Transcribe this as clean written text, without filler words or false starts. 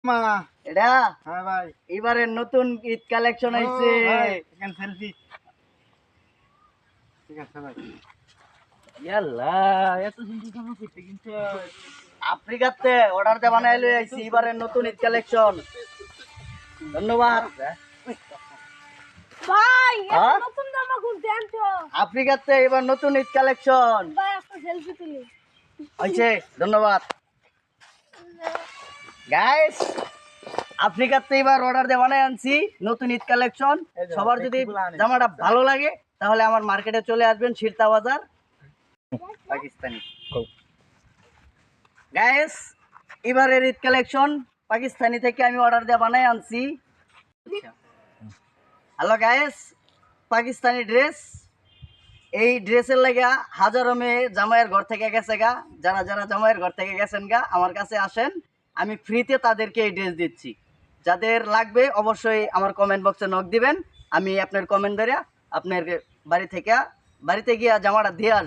মা এটা হ্যাঁ ভাই এবারে নতুন ঈদ কালেকশন আইছে। এখানে সেলফি ঠিক আছে ভাই ইয়াল্লা এত সুন্দর জামা পড়তে কিনছো আফ্রিকাতে অর্ডার দিয়ে বানাইলে আইছি এবারে নতুন ঈদ কালেকশন। ধন্যবাদ ভাই হ্যাঁ? এত নতুন জামা খুলতে আনছো আফ্রিকাতে এবার নতুন ঈদ কালেকশন ভাই একটা সেলফি তুলি হয়েছে। ধন্যবাদ গাইস, আফ্রিকাতে এবার অর্ডার দিয়ে বানাই আনছি নতুন ঈদ কালেকশন। সবার যদি জামাটা ভালো লাগে তাহলে আমার মার্কেটে চলে আসবেন, শিরতা বাজার পাকিস্তানি। গাইস, এবারের ঈদ কালেকশন পাকিস্তানি থেকে আমি অর্ডার দিয়ে বানাই আনছি। Hello guys, Pakistani dress. এই ড্রেসের লাগা হাজারো মেয়ে জামাইয়ের ঘর থেকে গেছে গা। যারা যারা জামাইয়ের ঘর থেকে গেছেন গা আমার কাছে আসেন, আমি ফ্রিতে তাদেরকে এই ড্রেস দিচ্ছি। যাদের লাগবে অবশ্যই আমার কমেন্ট বক্সে নক দিবেন, আমি আপনার কমেন্ট ধরে আপনার বাড়িতে গিয়া জামাটা দিয়ে আসবো।